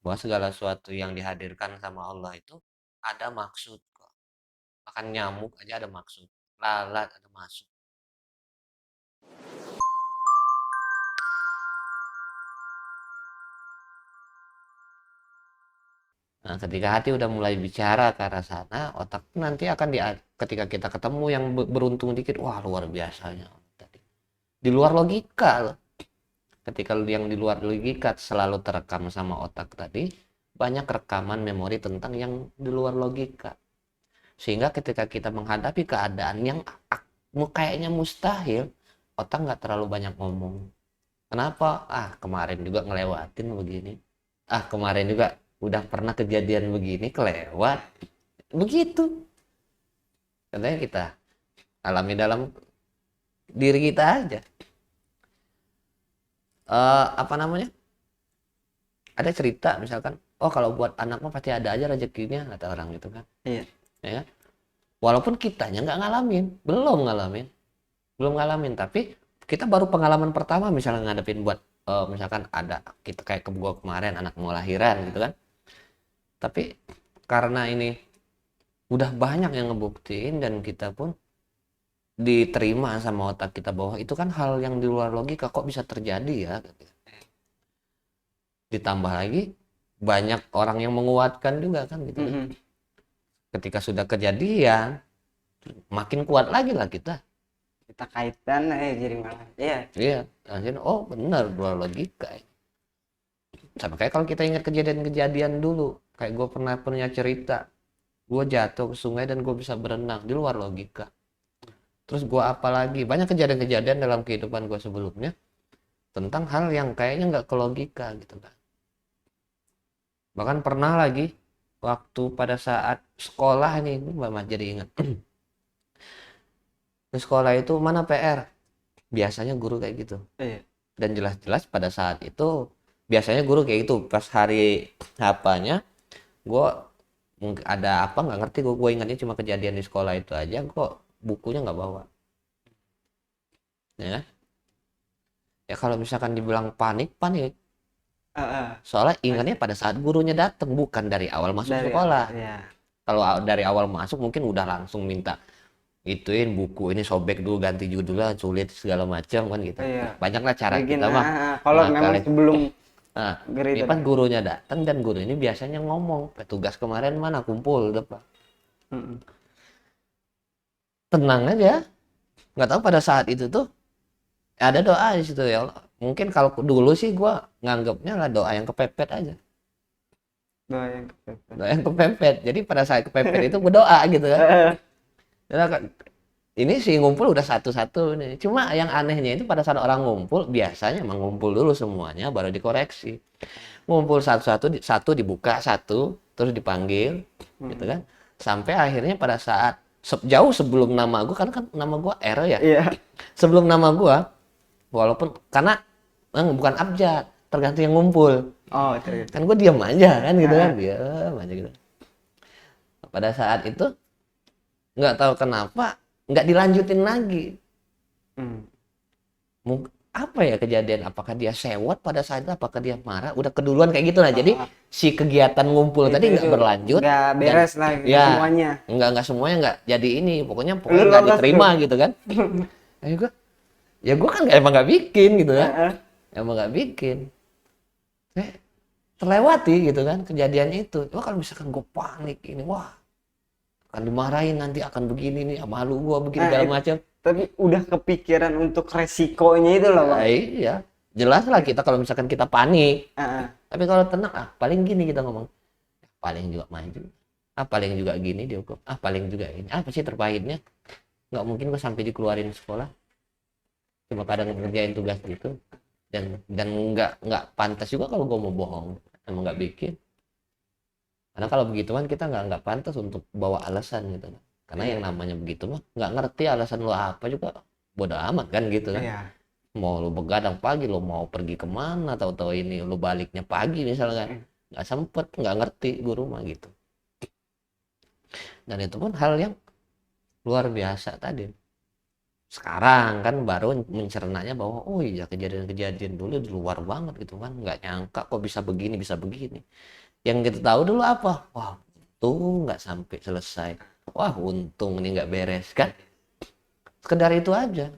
bahwa segala sesuatu yang dihadirkan sama Allah itu ada maksud kok. Bahkan nyamuk aja ada maksud, lalat ada maksud. Nah, ketika hati udah mulai bicara ke arah sana, otak nanti akan ketika kita ketemu yang beruntung dikit, wah luar biasanya. Di luar logika loh. Ketika yang di luar logika selalu terekam sama otak tadi, banyak rekaman memori tentang yang di luar logika. Sehingga ketika kita menghadapi keadaan yang kayaknya mustahil, otak nggak terlalu banyak ngomong. Kenapa? Ah, kemarin juga ngelewatin begini. Ah, kemarin juga udah pernah kejadian begini, kelewat. Begitu. Katanya kita alami dalam diri kita aja. Apa namanya? Ada cerita misalkan, oh kalau buat anak mah pasti ada aja rezekinya, kata orang gitu kan. Iya. Ya kan? Walaupun kitanya nggak ngalamin, belum ngalamin, tapi kita baru pengalaman pertama misalnya ngadepin buat misalkan ada kita kayak ke gua kemarin anak mau lahiran gitu kan. Tapi karena ini udah banyak yang ngebuktiin dan kita pun diterima sama otak kita bahwa itu kan hal yang di luar logika kok bisa terjadi ya. Ditambah lagi banyak orang yang menguatkan juga kan gitu kan. Ketika sudah kejadian makin kuat lagi lah Kita kaitan jadi malah. Iya. iya akhirnya oh benar luar logika. Sama kayak kalau kita ingat kejadian-kejadian dulu kayak gue pernah punya cerita gue jatuh ke sungai dan gue bisa berenang di luar logika. Terus gue apalagi banyak kejadian-kejadian dalam kehidupan gue sebelumnya tentang hal yang kayaknya nggak ke logika gitu kan. Bahkan pernah lagi waktu pada saat sekolah nih, ini Mama jadi ingat. Di sekolah itu mana PR? Biasanya guru kayak gitu. Iya. Dan jelas-jelas pada saat itu biasanya guru kayak gitu. Pas hari apanya, gue ada apa nggak ngerti. Gue ingatnya cuma kejadian di sekolah itu aja. Kok bukunya nggak bawa. Ya kan? Ya kalau misalkan dibilang panik, panik. Soalnya ingatnya pada saat gurunya datang, bukan dari awal masuk Dari sekolah. ya. Kalau dari awal masuk mungkin udah langsung minta ituin buku ini sobek dulu ganti judulnya sulit segala macam kan gitu. Iya. Banyaklah cara Bikin kita mah. kalau Nah, memang kalian sebelum nah, ini gitu pas dah. gurunya datang dan guru ini biasanya ngomong, petugas kemarin mana kumpul depan. Mm-mm. Tenang aja. Nggak tahu pada saat itu tuh ada doa di situ ya Allah. Mungkin kalau dulu sih gua nganggapnya lah doa yang kepepet aja. Doa yang kepepet. Doa yang kepepet. Jadi pada saat kepepet itu berdoa gitu kan. Dan ini sih ngumpul udah satu-satu nih. Cuma yang anehnya itu pada saat orang ngumpul, biasanya emang ngumpul dulu semuanya baru dikoreksi. Ngumpul satu-satu, satu dibuka, satu terus dipanggil, gitu kan. Sampai akhirnya pada saat jauh sebelum nama gua kan nama gua R ya. Iya. Sebelum nama gua, walaupun karena bukan abjad, tergantung yang ngumpul. Oh, itu. Kan gua diam aja kan gitu kan, diam aja gitu. Pada saat itu nggak tahu kenapa nggak dilanjutin lagi. Hmm. Apa ya kejadian, apakah dia sewot pada saat itu, apakah dia marah udah keduluan kayak gitu lah. Jadi si kegiatan ngumpul tadi nggak berlanjut, nggak beres lah ya semuanya. nggak semuanya nggak jadi ini, pokoknya Lu nggak lolos diterima tuh. gitu kan. Ayo gua ya gua kan emang nggak bikin gitu kan, emang nggak bikin. Terlewati gitu kan kejadiannya itu. Wah kalau misalkan gue panik ini, wah akan dimarahin nanti, akan begini nih, malu gua begini segala macam. Tapi udah kepikiran untuk resikonya itu loh, Bang. Iya, jelas lah kita kalau misalkan kita panik. Heeh. Tapi kalau tenang, paling gini kita ngomong, paling juga maju, paling juga gini dihukum, paling juga ini, apa sih terpahitnya? Nggak mungkin gua sampai dikeluarin sekolah, cuma kadang ngerjain tugas gitu, dan nggak pantas juga kalau gua mau bohong, emang nggak bikin. Karena kalau begitu kan kita nggak pantas untuk bawa alasan gitu, karena yang namanya begitu mah nggak ngerti alasan lo apa juga, bodo amat kan gitu kan. Iya. Mau lu begadang pagi, lu mau pergi kemana, tahu-tahu ini lu baliknya pagi misalnya, nggak sempet, nggak ngerti guru mah gitu. Dan itu pun hal yang luar biasa tadi, Sekarang kan baru mencernanya bahwa oh iya kejadian-kejadian dulu di luar banget gitu kan, nggak nyangka kok bisa begini bisa begini. Yang kita tahu dulu apa, wah untung nggak sampai selesai, wah untung ini nggak beres kan, sekedar itu aja.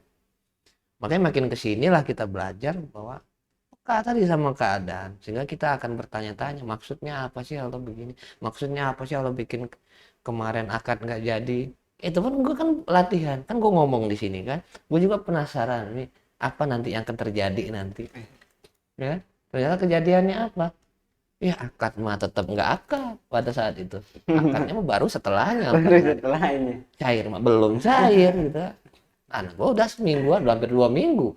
Makanya makin kesini lah kita belajar bahwa peka tadi sama keadaan, sehingga kita akan bertanya-tanya maksudnya apa sih Allah begini, maksudnya apa sih Allah bikin kemarin akad nggak jadi. Itu kan gue kan latihan kan, gue ngomong di sini kan, gue juga penasaran nih apa nanti yang akan terjadi nanti, ya kan? Ternyata kejadiannya apa, ya akad mah tetap nggak akad pada saat itu, akadnya mah baru setelahnya, Baru setelahnya. cair mah belum cair gitu. Anak gue udah seminggu, udah hampir 2 minggu,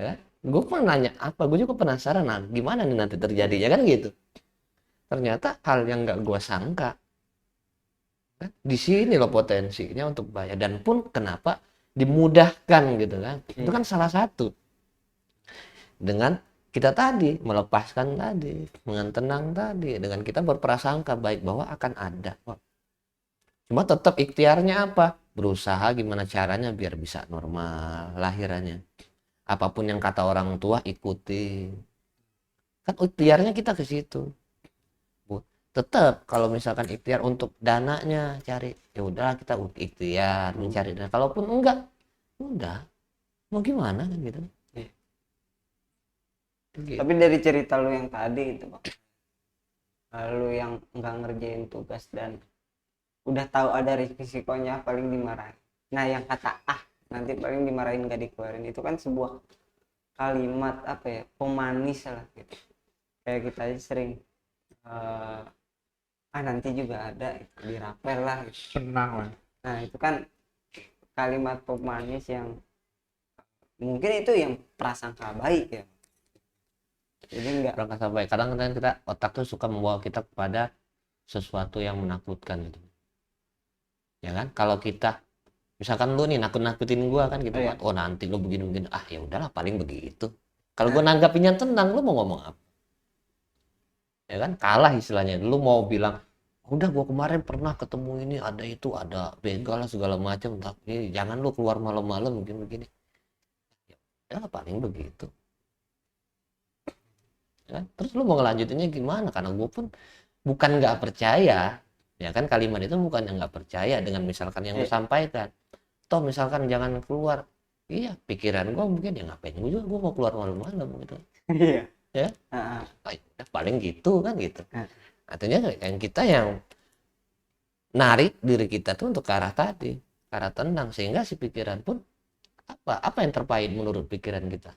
ya gue pun nanya apa, gue juga penasaran nah gimana nih nanti terjadinya kan gitu. Ternyata hal yang nggak gue sangka kan, di sini loh potensinya untuk bahaya, dan pun kenapa dimudahkan gitu kan, itu kan salah satu dengan kita tadi melepaskan tadi, dengan tenang tadi, dengan kita berprasangka baik bahwa akan ada. Cuma tetap ikhtiarnya apa, berusaha gimana caranya biar bisa normal lahirannya, apapun yang kata orang tua ikuti, kan ikhtiarnya kita ke situ. Tetap kalau misalkan ikhtiar untuk dananya cari, ya udah kita ikhtiar mencari dana, kalaupun enggak udah mau gimana kan gitu. Gitu. Tapi dari cerita lu yang tadi itu Bang, lu yang nggak ngerjain tugas dan udah tahu ada risikonya paling dimarahin. Nah yang kata nanti paling dimarahin gak dikeluarin, itu kan sebuah kalimat apa ya, pemanis lah gitu. Kayak kita aja sering nanti juga ada dirapel lah gitu. Tenang lah. Nah itu kan kalimat pemanis yang mungkin itu yang prasangka baik ya, jadi enggak Berangkat sampai kadang-kadang kita otak tuh suka membawa kita kepada sesuatu yang menakutkan gitu, ya kan. Kalau kita misalkan lu nih nakut-nakutin gua kan gitu kan, oh nanti lu begini-begini, ya udahlah paling begitu. Kalau gua nanggapinnya tenang, lu mau ngomong apa, ya kan, kalah istilahnya. Lu mau bilang udah gua kemarin pernah ketemu ini, ada itu, ada begal lah segala macam, tapi jangan lu keluar malam-malam mungkin begini, ya paling begitu, ya kan? Terus lu mau ngelanjutinnya gimana, karena gue pun bukan nggak percaya, ya kan, kalimat itu bukan yang nggak percaya dengan misalkan yang gue sampaikan. Toh misalkan jangan keluar, iya pikiran gue mungkin ya ngapain gue mau keluar malam-malam gitu, iya ya paling gitu kan gitu. Artinya yang kita yang narik diri kita tuh untuk ke arah tadi, ke arah tenang, sehingga si pikiran pun apa yang terpahit menurut pikiran kita,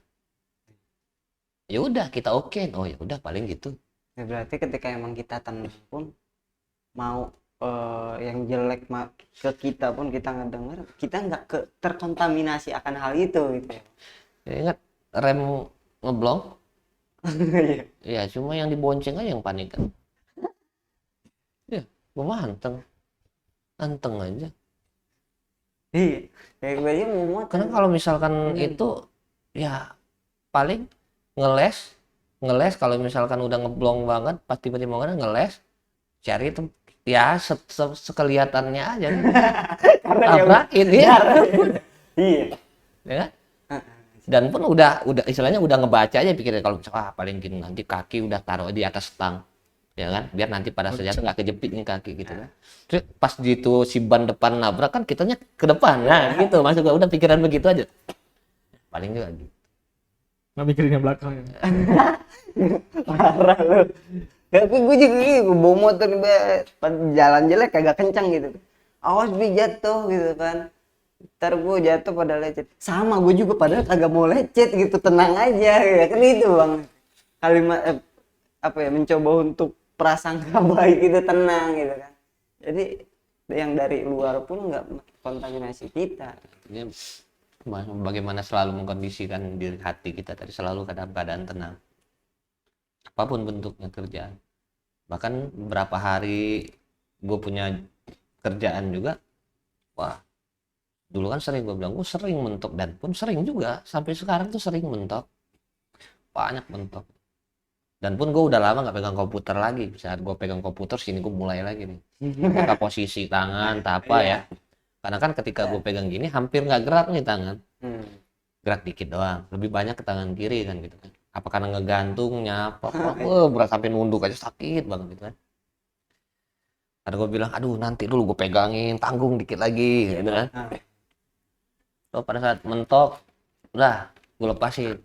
ya udah kita oke, oh ya udah paling gitu. ya, berarti ketika emang kita tenang pun mau yang jelek ke kita pun kita ngedenger, kita nggak terkontaminasi akan hal itu gitu ya. Ya, ingat rem ngeblong, ya cuma yang dibonceng aja yang panik kan, ya gue mah anteng aja. Iya kayak gue aja mau muat Karena kalau misalkan itu ya paling ngeles kalau misalkan udah ngeblong banget, pas tiba-tiba ngeles, cari itu ya sekelihatannya aja tabrakin ya. Iya Ya kan? Dan pun udah istilahnya udah ngebaca aja pikirnya, kalau misalnya paling gini nanti kaki udah taruh di atas stang, ya kan, biar nanti pada saat nggak kejepit nih kaki gitu kan. Terus pas gitu si ban depan nabrak kan kitanya ke depan, nah gitu masuk udah pikiran begitu aja paling juga gitu. Nggak mikirin yang belakang ya. parah lu. Tapi gue juga gitu, bawa motor pas jalan jelek kagak kencang gitu, awas bi jatuh gitu kan, ntar gue jatuh pada lecet sama gue juga padahal kagak mau lecet gitu, tenang aja ya kan. Itu Bang kalimat apa ya, mencoba untuk prasangka baik itu tenang gitu kan, jadi yang dari luar pun nggak kontaminasi kita. Ini bagaimana selalu mengkondisikan diri hati kita tadi selalu dalam keadaan tenang, apapun bentuknya kerjaan. Bahkan beberapa hari gue punya kerjaan juga, wah dulu kan sering gue bilang gue sering mentok, dan pun sering juga sampai sekarang tuh sering mentok, banyak mentok. Dan pun gue udah lama nggak pegang komputer lagi. Saat gue pegang komputer sini gue mulai lagi nih buka posisi tangan tak apa ya, Karena kan ketika gue pegang gini hampir nggak gerak nih tangan, Hmm. gerak dikit doang, lebih banyak ke tangan kiri kan gitu kan. Apa karena ngegantung nyapa berat sampai nunduk aja sakit banget gitu kan. Ada gue bilang aduh nanti dulu gue pegangin, tanggung dikit lagi gitu kan. Ah. So pada saat mentok udah gue lepasin,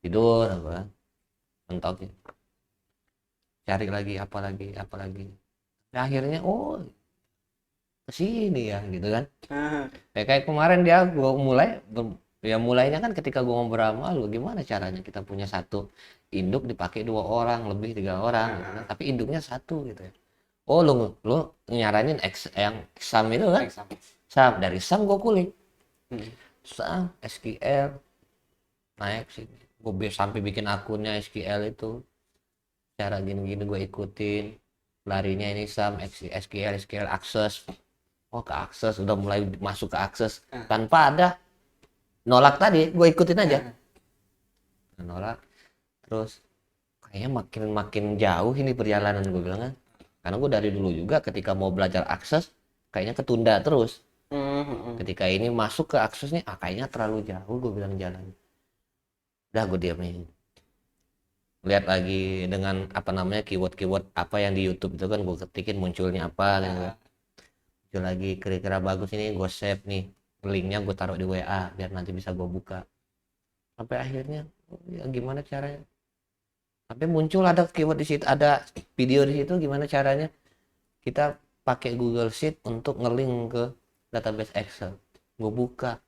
tidur apa mentok, cari lagi apa lagi apa lagi. Nah, akhirnya oh kesini ya gitu kan. Ah. Kayak kemarin dia gue mulai ya mulainya kan ketika gue ngobrol sama lu gimana caranya kita punya satu induk dipakai 2 orang lebih 3 orang gitu kan. Tapi induknya satu gitu ya. Oh lu nyaranin yang SAM itu kan, Exam. SAM dari SAM gue kulik Hmm. SAM SQL naik sih gue sampai bikin akunnya SQL itu cara gini-gini gue ikutin larinya ini SAM SQL akses. Oh ke akses udah mulai masuk ke akses tanpa ada nolak tadi gue ikutin aja nolak terus kayaknya makin makin jauh ini perjalanan gue bilang kan karena gue dari dulu juga ketika mau belajar akses kayaknya ketunda terus ketika ini masuk ke aksesnya kayaknya terlalu jauh gue bilang jalan udah gue diamin lihat lagi dengan apa namanya keyword apa yang di YouTube itu kan gue ketikin munculnya apa gitu kan. Muncul lagi kira-kira bagus ini gue save nih linknya gue taruh di WA biar nanti bisa gue buka sampai akhirnya oh, ya gimana caranya sampai muncul ada keyword di situ ada video di situ gimana caranya kita pakai Google Sheet untuk ngelink ke database Excel gue buka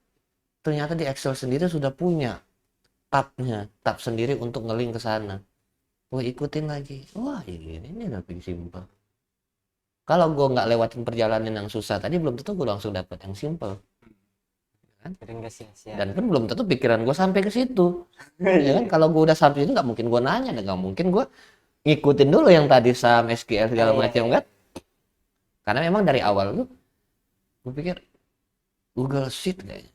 ternyata di Excel sendiri sudah punya tab sendiri untuk ngelink ke sana gue ikutin lagi wah ini lebih simpel kalau gue nggak lewatin perjalanan yang susah tadi belum tentu gue langsung dapat yang simple Jadi nggak sia-sia. dan pun belum tentu pikiran gue sampai ke situ ya kan kalau gue udah sampai itu nggak mungkin gue nanya dan nggak mungkin gue ngikutin dulu yang tadi SAM SQL segala macam kan karena memang dari awal tuh gue pikir Google Sheet kayaknya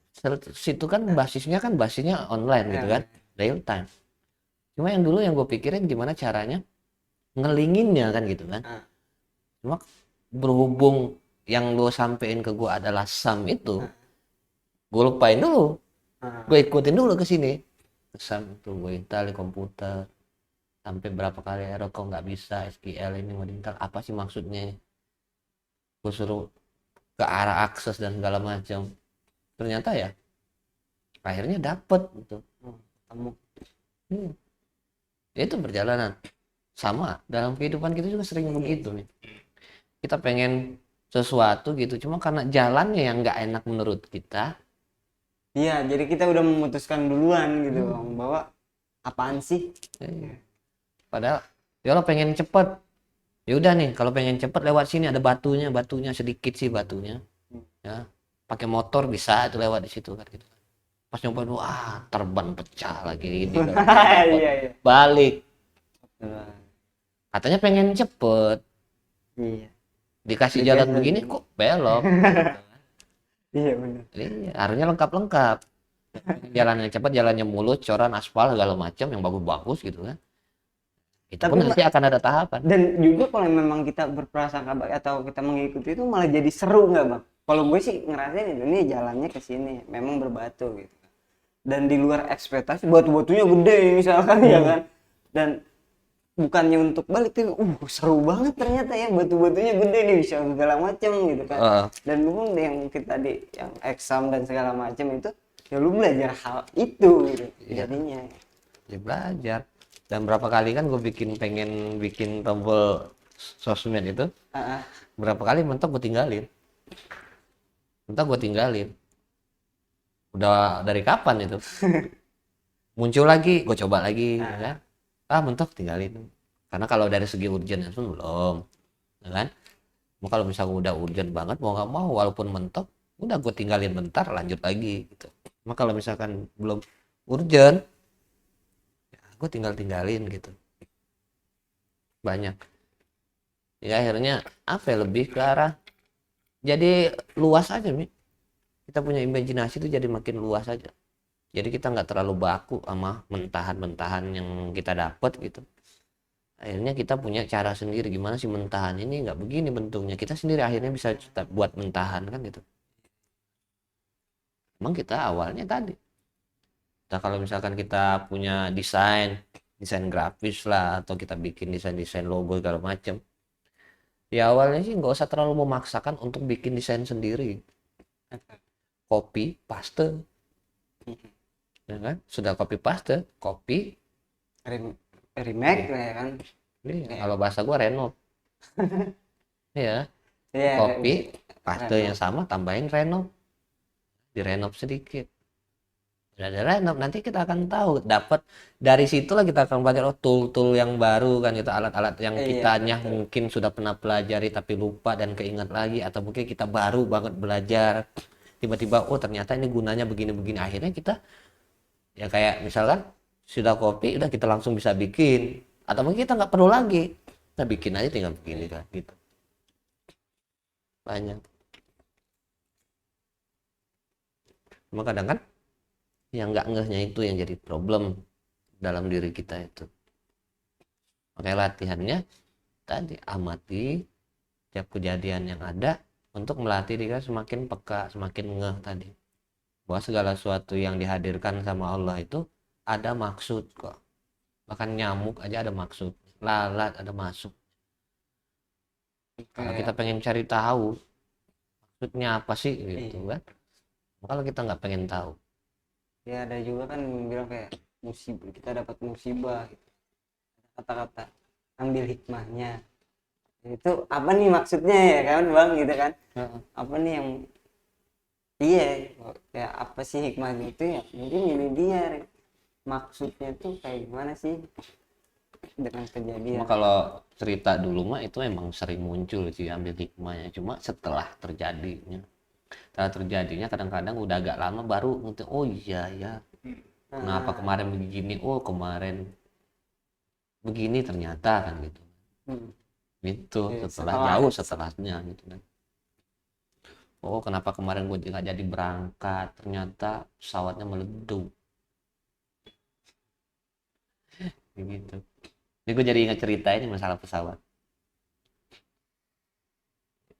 Sheet itu kan basisnya online gitu kan real time cuma yang dulu yang gue pikirin gimana caranya ngelinginnya kan gitu kan cuma berhubung yang lo sampein ke gue adalah SAM itu gue lupain dulu gue ikutin dulu ke sini SAM itu gue install di komputer sampai berapa kali error kok nggak bisa SQL ini mau diinstall apa sih maksudnya gue suruh ke arah akses dan segala macam ternyata ya akhirnya dapet gitu Temu. Ya itu perjalanan sama dalam kehidupan kita juga sering begitu nih kita pengen sesuatu gitu cuma karena jalannya yang nggak enak menurut kita. Iya, jadi kita udah memutuskan duluan gitu Bang, bahwa apaan sih? Padahal ya lo pengen cepet ya udah nih kalau pengen cepet lewat sini ada batunya sedikit sih batunya ya pakai motor bisa itu lewat di situ kan gitu pas nyoba wah terbang pecah lagi ini Iya. balik katanya pengen cepet Iya. dikasih jalan begini kok belok Iya benar. iya harusnya lengkap jalannya cepat jalannya mulus coran aspal segala macam yang bagus-bagus gitu kan itu pun nanti akan ada tahapan Dan juga kalau memang kita berprasangka baik atau kita mengikuti itu malah jadi seru nggak Bang? Kalau gue sih ngerasain ini jalannya ke sini memang berbatu gitu. Dan di luar ekspektasi batu-batunya gede misalkan ya kan. Dan bukannya untuk balik tuh seru banget ternyata ya batu-batunya gede nih bisa segala macam gitu kan. Dan lu yang kita di yang exam dan segala macam itu ya lu belajar hal itu gitu. Jadinya ya belajar dan berapa kali kan gue pengen bikin tombol sosmed itu berapa kali mentok gue tinggalin udah dari kapan itu muncul lagi gue coba lagi ya kan mentok tinggalin karena kalau dari segi urgent itu belum ya kan kalau misalnya udah urgent banget mau nggak mau walaupun mentok udah gue tinggalin bentar lanjut lagi gitu kalau misalkan belum urgent ya gue tinggalin gitu banyak ya akhirnya apa ya, lebih ke arah jadi luas aja Mi. Kita punya imajinasi itu jadi makin luas aja jadi kita nggak terlalu baku sama mentahan yang kita dapat gitu Akhirnya kita punya cara sendiri gimana sih mentahan ini, nggak begini bentuknya, kita sendiri akhirnya bisa buat mentahan kan gitu. Emang kita awalnya tadi, nah kalau misalkan kita punya desain grafis lah, atau kita bikin desain logo segala macam, ya awalnya sih nggak usah terlalu memaksakan untuk bikin desain sendiri, copy paste, ya kan, sudah copy paste, copy. Remake lah ya kan. Iya, kalau bahasa gua renov. Ya, Iya, copy paste renov. yang sama tambahin renov, direnov sedikit. Udah ada renov, nanti kita akan tahu, dapat dari situlah kita akan belajar, oh tool-tool yang baru kan, itu alat-alat yang Iya, kitanya betul. mungkin sudah pernah pelajari tapi lupa dan keingat lagi, atau mungkin kita baru banget belajar, tiba-tiba oh ternyata ini gunanya begini-begini, akhirnya kita ya kayak misalkan sudah copy udah kita langsung bisa bikin, atau mungkin kita nggak perlu lagi, kita bikin aja tinggal begini kan gitu. Banyak. Cuma kadang kan yang nggak ngehnya itu yang jadi problem dalam diri kita itu. Makanya latihannya tadi, amati tiap kejadian yang ada untuk melatih diri kita semakin peka, semakin ngeh tadi, bahwa segala sesuatu yang dihadirkan sama Allah itu ada maksud kok. Bahkan nyamuk aja ada maksud, lalat ada masuk. Kalau kita pengen cari tahu maksudnya apa sih gitu kan, kalau kita nggak pengen tahu, Ya ada juga kan yang bilang kayak musibah, kita dapat musibah gitu. Kata-kata ambil hikmahnya, itu apa nih maksudnya ya kan bang gitu kan. Apa nih yang iya kayak apa sih hikmahnya itu ya, mungkin ini dia maksudnya tuh kayak gimana sih dengan kejadian. cuma kalau cerita dulu mah itu emang sering muncul sih ambil hikmahnya, cuma setelah terjadinya kadang-kadang udah agak lama baru ngerti, oh iya ya, kenapa kemarin begini, oh kemarin begini ternyata kan gitu. Hmm. Gitu Ya, setelah jauh setelahnya gitu kan, oh kenapa kemarin gue nggak jadi berangkat, ternyata pesawatnya meledup gitu. Ini gue jadi ingat cerita ini masalah pesawat,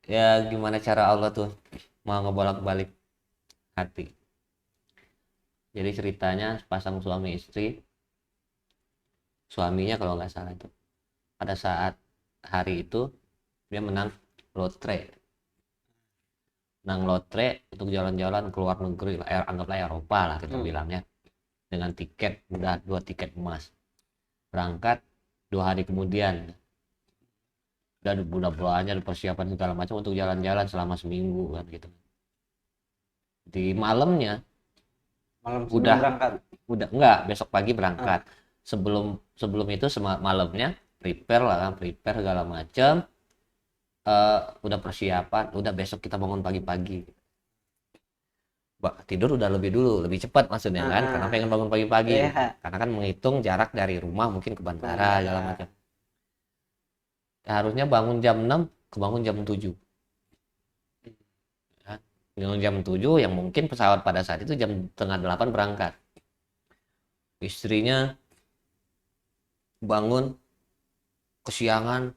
ya gimana cara Allah tuh mau ngebolak-balik hati. Jadi ceritanya pasang suami istri, suaminya kalau nggak salah itu pada saat hari itu dia menang lotre, untuk jalan-jalan ke luar negeri, anggaplah Eropa lah kita bilangnya, dengan tiket udah 2 tiket emas, berangkat 2 hari kemudian, dan udah banyak persiapan segala macam untuk jalan-jalan selama seminggu kan gitu. Di malamnya malam udah berangkat. enggak, besok pagi berangkat. Sebelum itu malamnya prepare segala macam, udah persiapan, udah besok kita bangun pagi-pagi, tidur udah lebih cepat maksudnya kan, karena pengen bangun pagi-pagi, karena kan menghitung jarak dari rumah mungkin ke bandara segala macam. Harusnya bangun jam 6, kebangun jam 7 ya. Bangun jam 7 yang mungkin pesawat pada saat itu jam setengah 8 berangkat. Istrinya bangun kesiangan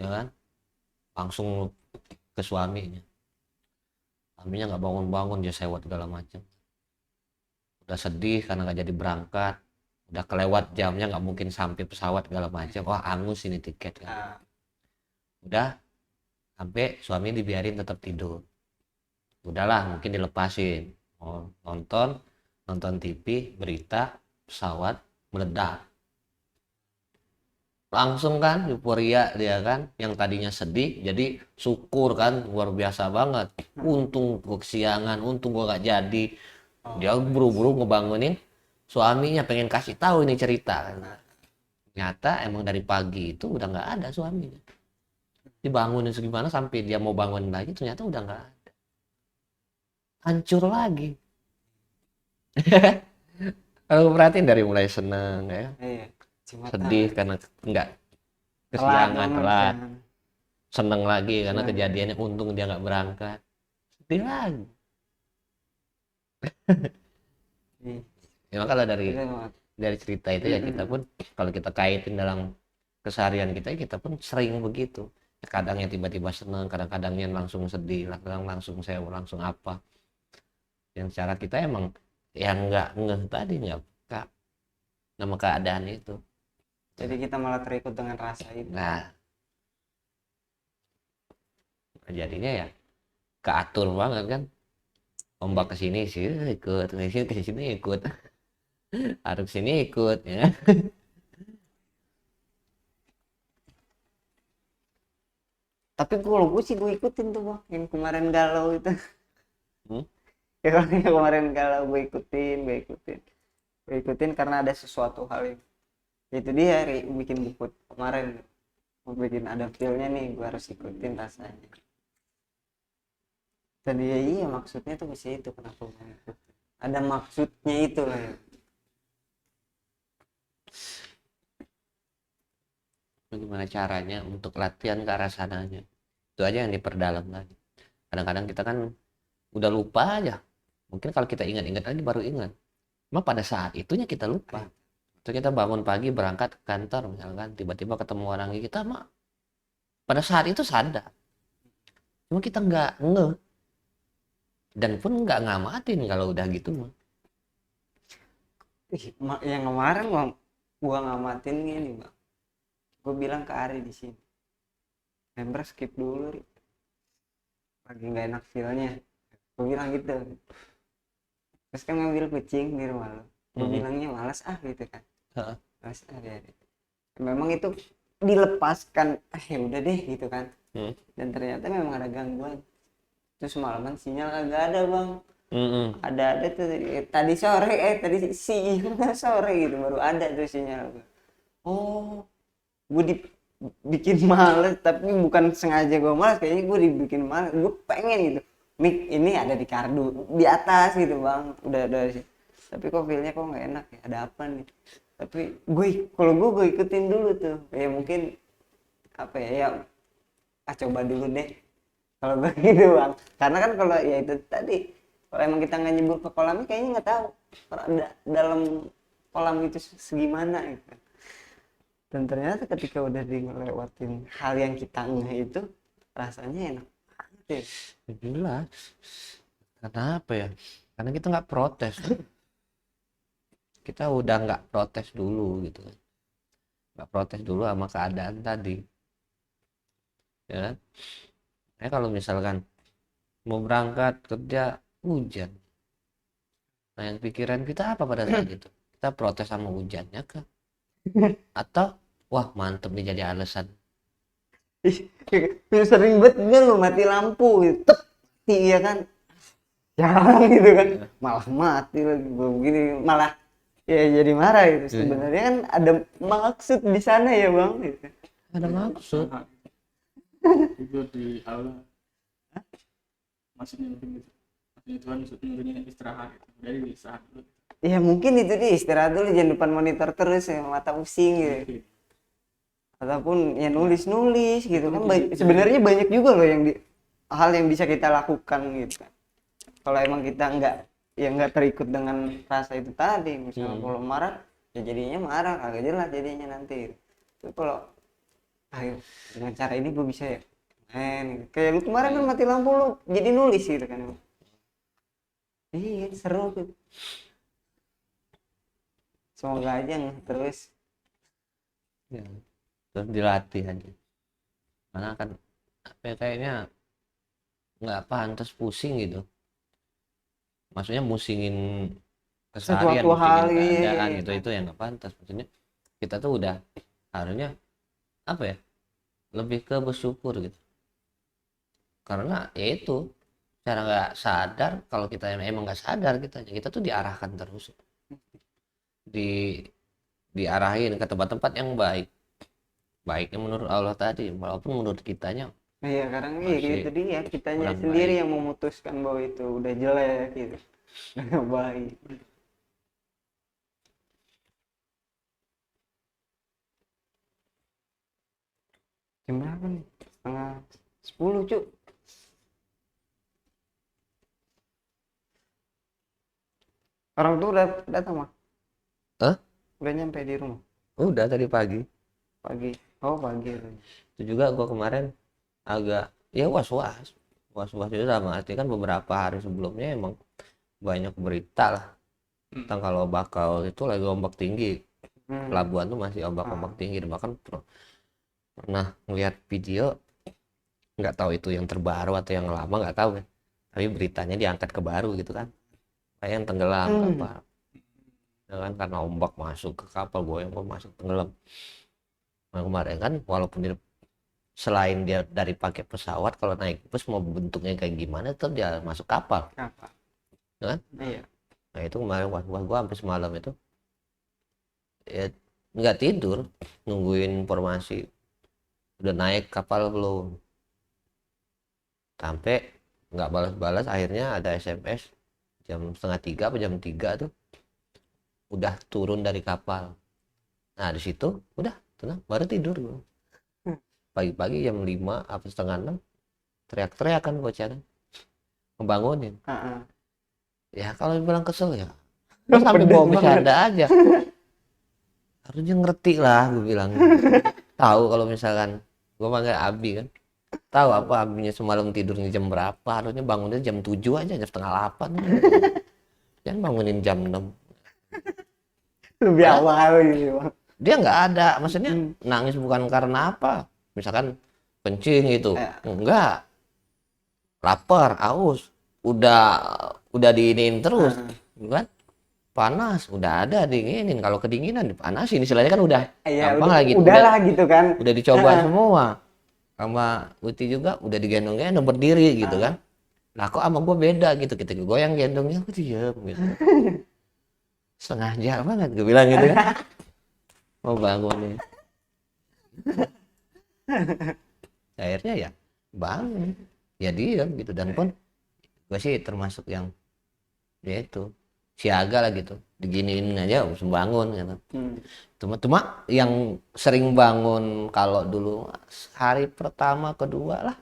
ya kan, langsung ke suaminya nggak bangun-bangun, dia sewot segala macam, udah sedih karena nggak jadi berangkat, udah kelewat jamnya, nggak mungkin sampai pesawat segala macam, wah angus ini tiket kan. Udah sampai suami dibiarin tetap tidur, udahlah mungkin dilepasin, nonton TV berita pesawat meledak, langsung kan euforia dia kan, yang tadinya sedih jadi syukur kan, luar biasa banget, untung gue kesiangan, untung gue gak jadi. Dia buru-buru ngebangunin suaminya, pengen kasih tahu ini cerita kan. Ternyata emang dari pagi itu udah nggak ada suaminya, dibangunin segimana sampai dia mau bangun lagi ternyata udah nggak ada, hancur lagi. Kalau perhatiin dari mulai seneng ya, sedih karena nggak kesiangan telat, seneng lagi karena kejadiannya untung dia nggak berangkat, sedih lagi. Ya kalau dari cerita itu ya kita pun kalau kita kaitin dalam keseharian kita pun sering begitu. Kadangnya tiba-tiba senang, kadang-kadangnya langsung sedih, kadang langsung sewa, langsung apa. Yang cara kita emang yang nggak ngeh tadi, nggak peka sama keadaan itu. Jadi kita malah terikut dengan rasa itu. Nah, jadinya ya keatur banget kan. Ombak ke sini sih ikut, ke sini ikut. Harus sini ikut ya. Tapi kalau gue sih gue ikutin tuh bang, yang kemarin galau itu. Hmm? Yang kemarin galau gue ikutin karena ada sesuatu hal yang itu dia bikin buku kemarin, gue bikin ada feelnya nih, gue harus ikutin rasanya. Dan ya iya maksudnya tuh bisa itu, kenapa gue ngikutin, ada maksudnya itu lah ya. Gimana caranya untuk latihan ke arah sananya, itu aja yang diperdalam lagi. Kadang-kadang kita kan udah lupa aja, mungkin kalau kita ingat-ingat lagi baru ingat, cuma pada saat itunya kita lupa. Atau kita bangun pagi berangkat ke kantor misalkan, tiba-tiba ketemu orang kita mah pada saat itu sadar, cuma kita nggak ngeh dan pun nggak ngamatin kalau udah gitu mah. Yang kemarin bang, gua ngamatin gini bang, gue bilang ke Ari di sini, member skip dulu Ri, lagi nggak enak feelnya, gue bilang gitu. Terus kan ngambil kucing di rumah lo, gue bilangnya malas gitu kan. Malas ya. Memang itu dilepaskan, ya udah deh gitu kan. Dan ternyata memang ada gangguan. Terus semalaman sinyal kagak ada bang. Ada tuh tadi sore tadi sore gitu baru ada tuh sinyal. Oh, gue bikin males, tapi bukan sengaja gue males, kayaknya gue dibikin males. Gue pengen gitu, mic ini ada di kardu di atas gitu bang, udah sih. Tapi kok feelnya kok nggak enak ya, ada apa nih. Tapi kalau gue ikutin dulu tuh, ya mungkin apa ya coba dulu deh kalau gue gitu bang. Karena kan kalau ya itu tadi, kalau emang kita nggak nyebur ke kolamnya kayaknya nggak tahu dalam kolam itu segimana gitu. Dan ternyata ketika udah dilewatin hal yang kita ngeh itu, rasanya enak banget ya. Jelas. Karena apa ya? Karena kita nggak protes. Kita udah nggak protes dulu gitu. Nggak protes dulu sama keadaan tadi. Ya kan? Kalau misalkan mau berangkat kerja hujan. Nah yang pikiran kita apa pada saat itu? Kita protes sama hujannya kah? Atau wah mantep nih jadi alasan. Sering banget kan lo mati lampu gitu, iya kan, jarang gitu kan, malah mati lagi begini, malah ya jadi marah gitu. Sebenarnya kan ada maksud di sana ya bang gitu. Ada maksud. Tidur di aula maksudnya mungkin gitu, maksudnya Tuhan nyuruhnya istirahat gitu. Jadi istirahat dulu. Ya mungkin itu dia, istirahat dulu, jangan depan monitor terus ya, mata pusing gitu. Ataupun ya nulis gitu kan. Sebenarnya banyak juga loh hal yang bisa kita lakukan gitu kan. Kalau emang kita nggak terikut dengan rasa itu tadi, misalnya kalau marah ya jadinya marah, agak jelas jadinya nanti. Tapi kalau ayo dengan cara ini gue bisa ya kayak lu kemarin kan mati lampu lu jadi nulis gitu kan. Iya seru tuh. Semoga aja terus Ya, terus dilatih aja. Karena kan apa ya, kayaknya nggak pantas pusing gitu. Maksudnya musingin keseharian, suatu hal musingin keadaan gitu, itu yang nggak pantas. Maksudnya kita tuh udah harusnya apa ya, lebih ke bersyukur gitu. Karena ya itu cara nggak sadar, kalau kita emang nggak sadar kita tuh diarahkan terus, di diarahin ke tempat-tempat yang baiknya menurut Allah tadi, walaupun menurut kitanya iya karena iya gitu dia, kitanya sendiri baik. yang memutuskan bahwa itu udah jelek gitu, udah baik. Jam berapa nih? 9:30 cu. Orang tuh udah datang mah? Hah? Udah nyampe di rumah Udah tadi pagi. pagi. Oh pagi. Itu juga gua kemarin agak ya was-was itu sama arti kan beberapa hari sebelumnya emang banyak berita lah tentang kalau bakau itu lagi ombak tinggi, pelabuhan tuh masih ombak tinggi, dan bahkan pernah ngeliat video, nggak tahu itu yang terbaru atau yang lama nggak tahu ya, tapi beritanya diangkat ke baru gitu kan, kayak yang tenggelam kapal. Ya kan karena ombak masuk ke kapal, goyang masuk tenggelam. Nah kemarin kan walaupun selain dia dari pakai pesawat, kalau naik bus mau bentuknya kayak gimana tetap dia masuk kapal. Apa? Ya kan? Iya. Nah itu kemarin wah gua sampai semalam itu ya nggak tidur nungguin informasi udah naik kapal belum, sampai nggak balas-balas, akhirnya ada SMS jam setengah tiga apa jam 3 tuh udah turun dari kapal. Nah di situ udah tenang baru tidur gua. Pagi-pagi jam 5 apa setengah 6 teriak-teriak kan bocah kan, ngebangunin. Ya kalau dibilang kesel ya gua sampai bawa bercanda aja, harusnya ngerti lah gue bilang. Tahu kalau misalkan gue manggil Abi kan, tahu apa Abinya semalam tidurnya jam berapa, harusnya bangunnya jam 7 aja, jam setengah 8. Jangan bangunin jam 6. Lebih awal gitu bang. Dia nggak ada, maksudnya nangis bukan karena apa, misalkan kencing gitu, enggak, lapar, aus, udah diinin terus kan, panas udah ada dinginin, kalau kedinginan dipanasin, istilahnya kan udah gampang udah, lah gitu, udahlah gitu kan. udah dicoba semua sama Uti juga, udah digendong-gendong berdiri gitu kan. Lah kok sama gue beda gitu, kita gue yang gendongnya aku diem gitu, setengah jam banget gue bilang gitu kan, mau bangun nih. Akhirnya ya bangun, ya diem gitu, dan pun gue sih termasuk yang ya itu siaga lah gitu, diginiin aja langsung bangun gitu. Cuma yang sering bangun kalau dulu hari pertama kedua lah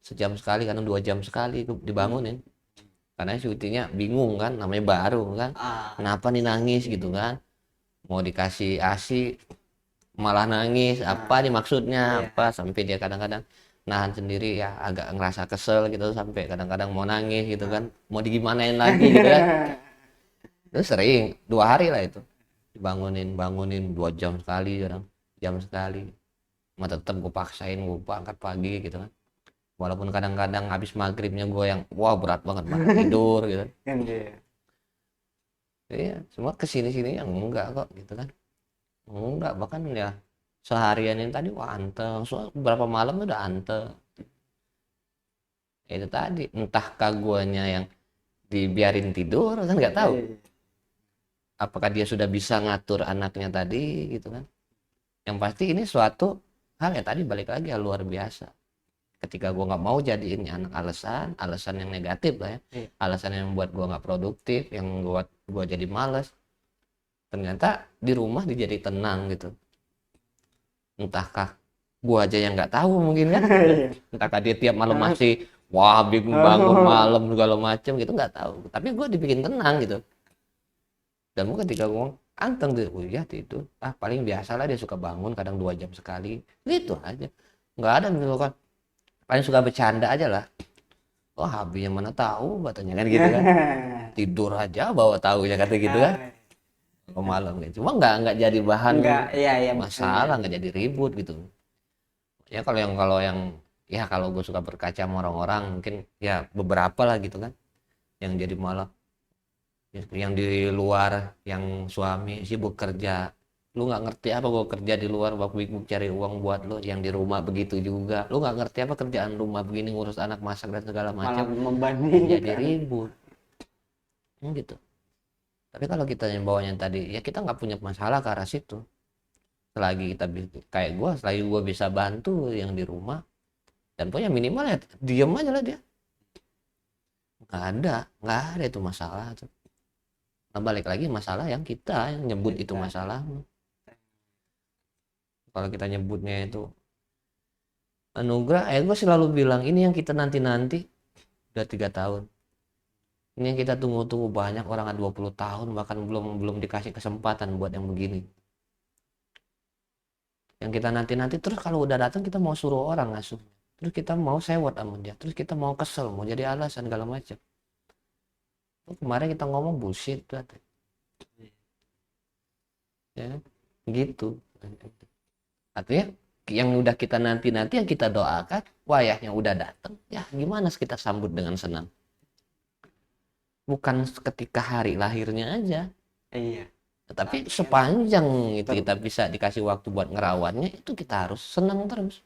sejam sekali, kadang 2 jam sekali dibangunin, karena syutingnya bingung kan, namanya baru kan, kenapa nih nangis gitu kan, mau dikasih ASI malah nangis, apa nih maksudnya apa, sampai dia kadang-kadang nahan sendiri ya, agak ngerasa kesel gitu, sampai kadang-kadang mau nangis gitu kan, mau digimanain lagi gitu kan. Terus sering 2 hari lah itu bangunin 2 jam sekali, kadang jam sekali, mau tetap gue paksain gue angkat pagi gitu kan, walaupun kadang-kadang habis maghribnya gue yang wah berat banget banget tidur gitu. Iya semua kesini-sini yang enggak kok gitu kan, enggak, bahkan ya seharian yang tadi wah anteng, beberapa malam udah anteng. Itu tadi entahkah guanya yang dibiarin tidur kan, nggak tahu apakah dia sudah bisa ngatur anaknya tadi gitu kan. Yang pasti ini suatu hal ya tadi, balik lagi ya, luar biasa ketika gua nggak mau jadiin anak alasan yang negatif lah ya, alasan yang membuat gua nggak produktif, yang buat gua jadi malas, ternyata di rumah dia jadi tenang gitu. Entahkah gua aja yang nggak tahu mungkin kan, entahkah dia tiap malam masih wah bingung bangun malam segala macam gitu, nggak tahu, tapi gua dibikin tenang gitu. Dan mungkin ketika gua anteng tuh, oh iya tidur, paling biasa lah dia suka bangun kadang 2 jam sekali gitu aja, nggak ada gitu kan, paling suka bercanda aja lah, oh Habinya mana tahu katanya kan gitu kan, tidur aja bawa tahunya kata gitu kan, ke malam gitu. Cuma nggak jadi bahan masalah, nggak jadi ribut gitu ya. Kalau yang ya kalau gue suka berkaca sama orang-orang mungkin ya beberapa lah gitu kan, yang jadi malah yang di luar, yang suami sibuk kerja, lu nggak ngerti apa gue kerja di luar bak-bak cari uang buat lu, yang di rumah begitu juga, lu nggak ngerti apa kerjaan rumah begini, ngurus anak, masak dan segala macam, jadi ribut gitu. Tapi kalau kita yang bawanya tadi ya kita nggak punya masalah ke arah situ, selagi kita kayak gue, selagi gue bisa bantu yang di rumah, dan punya minimal ya diem aja lah dia, nggak ada itu masalah tuh. Nah, balik lagi masalah yang kita yang nyebut itu masalah. Kalau kita nyebutnya itu anugerah, gue selalu bilang ini yang kita nanti udah 3 tahun, ini yang kita tunggu-tunggu, banyak orang 20 tahun bahkan belum dikasih kesempatan buat yang begini yang kita nanti terus kalau udah datang kita mau suruh orang ngasuh, terus kita mau sewot sama dia, terus kita mau kesel, mau jadi alasan segala macam. Kemarin kita ngomong bullshit berarti. Ya gitu, artinya yang udah kita nanti yang kita doakan wayahnya udah datang, ya gimana kita sambut dengan senang, bukan ketika hari lahirnya aja. Iya. Tapi sepanjang itu kita bisa dikasih waktu buat ngerawatnya, itu kita harus senang terus.